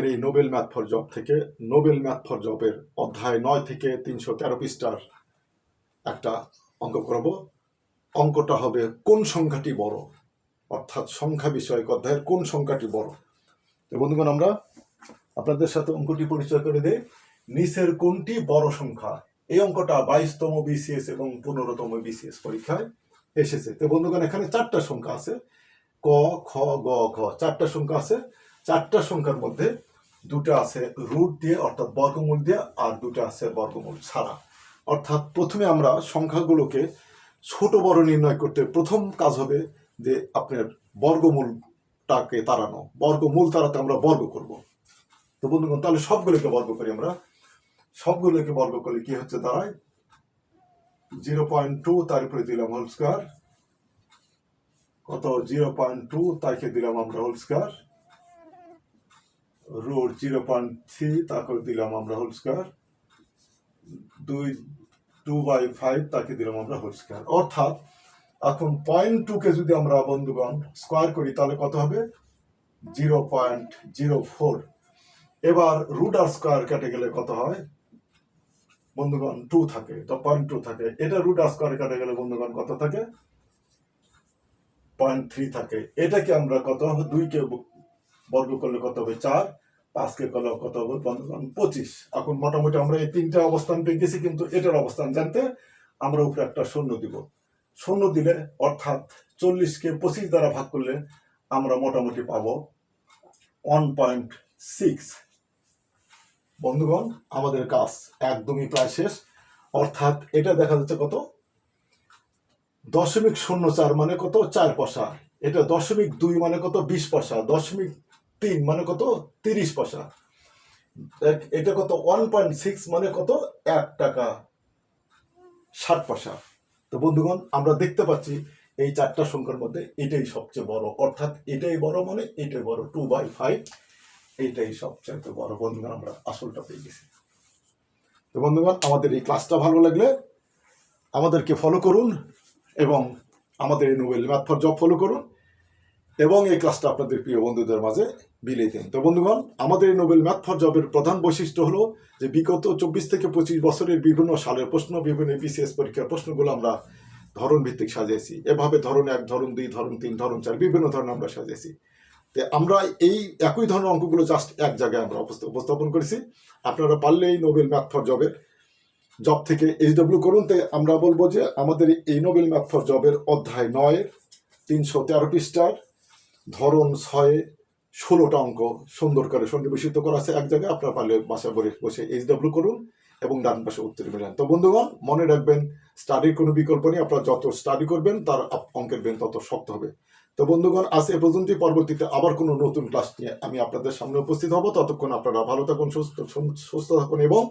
আজকের এই Nobel math for job থেকে নোবেল ম্যাথ ফর জবের অধ্যায় 9 থেকে 313 পৃষ্ঠার একটা অঙ্ক করব। অঙ্কটা হবে কোন সংখ্যাটি বড়, অর্থাৎ সংখ্যা বিষয়ক অধ্যায়ের কোন সংখ্যাটি বড়। তো বন্ধুগণ, আমরা আপনাদের সাথে অঙ্কটি পরিচয় করে দেই। নিচের কোনটি বড় সংখ্যা? এই অঙ্কটা 22তম বিসিএস এবং 15তম বিসিএস পরীক্ষায় এসেছে। তো বন্ধুগণ, এখানে 4টা সংখ্যা আছে, ক, খ, গ, ঘ, 4টা সংখ্যা আছে। 4টা সংখ্যার মধ্যে 2টা আছে রুট দিয়ে অর্থাৎ বর্গমূল দিয়ে, আর 2টা আছে বর্গমূল ছাড়া। অর্থাৎ প্রথমে আমরা সংখ্যাগুলোকে ছোট বড় নির্ণয় করতে প্রথম কাজ হবে যে আপনার বর্গমূলটাকে তাড়ানো। বর্গমূল তাড়াতে আমরা বর্গ করব। তো বন্ধুগণ, তাহলে সবগুলোকে বর্গ করি। আমরা সবগুলোকে বর্গ করলে কি হচ্ছে দাঁড়ায় 0.2, তারপরে দিলাম হোল স্কয়ার, কত 0.2 তাকে দিলাম আমরা হোল স্কয়ার, রুট 0.3 তাকে দিলাম আমরা হোল স্কয়ার, 2/5 তাকে দিলাম আমরা হোল স্কয়ার। অর্থাৎ এখন 0.2 কে যদি আমরা বন্ধুগণ স্কয়ার করি তাহলে কত হবে 0.04। এবার রুট আর স্কয়ার কেটে গেলে কত হয় বন্ধুগণ 2 থাকে, তো 0.2 থাকে। এটা রুট আর স্কয়ার কেটে গেলে বন্ধুগণ কত থাকে 0.3 থাকে। এটাকে আমরা কত 2কে বর্গ করলে কত হবে 4, 5কে করলে কত হবে বন্ধুগণ 25। এখন মোটামুটি আমরা এই 3টা অবস্থান পেয়ে গেছি, কিন্তু এটার অবস্থান জানতে আমরা উপরে একটা শূন্য দিব। শূন্য দিলে অর্থাৎ 40কে 25 দ্বারা ভাগ করলে আমরা মোটামুটি পাবো 1.6। বন্ধুগণ, আমাদের কাজ একদমই প্রায় শেষ। অর্থাৎ এটা দেখা যাচ্ছে কত 0.04 মানে কত 4 পয়সা। এটা 0.2 মানে কত 20 পয়সা। 0.3 মানে কত 30 পয়সা। এটা কত 1.6 মানে কত 1 টাকা 60 পয়সা। তো বন্ধুগণ, আমরা দেখতে পাচ্ছি এই 4টা সংখ্যার মধ্যে এটাই সবচেয়ে বড়। অর্থাৎ এটাই বড় মানে এটাই বড়, 2/5 এটাই সবচেয়ে বড়। বন্ধুগণ, আমরা আসলটা পেয়ে গেছি। তো বন্ধুগণ, আমাদের এই ক্লাসটা ভালো লাগলে আমাদেরকে ফলো করুন এবং আমাদের এই Nobel math for job follow করুন এবং এই ক্লাসটা আপনাদের প্রিয় বন্ধুদের মাঝে বিলিয়ে দিন। তো বন্ধুগণ, আমাদের এই নোবেল ম্যাথ ফর জবের প্রধান বৈশিষ্ট্য হলো যে বিগত 24 থেকে 25 বছরের বিভিন্ন সালের প্রশ্ন, বিভিন্ন বিসিএস পরীক্ষার প্রশ্নগুলো আমরা ধরন ভিত্তিক সাজিয়েছি। এভাবে ধরন 1, ধরন 2, ধরন 3, ধরন 4 বিভিন্ন ধরনের আমরা সাজিয়েছি। তো আমরা এই একই ধরনের অঙ্কগুলো জাস্ট এক জায়গায় আমরা উপস্থাপন করেছি। আপনারা পারলে এই নোবেল ম্যাথ ফর জবের জব থেকে HW করুন। তাই আমরা বলবো যে আমাদের এই নোবেল ম্যাথ ফর জবের অধ্যায় 9 313 পৃষ্ঠার ধরন 6 16টা অঙ্ক সুন্দর করে সন্নিবেশিত করা আছে এক জায়গায়। আপনারা পারলে বাসায় বসে HW করুন এবং ডান পাশে উত্তর মিলান। তো বন্ধুগণ, মনে রাখবেন স্টাডির কোনো বিকল্প নেই। আপনারা যত স্টাডি করবেন তার অঙ্কের বেন তত শক্ত হবে। তো বন্ধুগণ, আজ এ পর্যন্তই। পরবর্তীতে আবার কোনো নতুন ক্লাস নিয়ে আমি আপনাদের সামনে উপস্থিত হব। ততক্ষণ আপনারা ভালো থাকুন, সুস্থ থাকুন এবং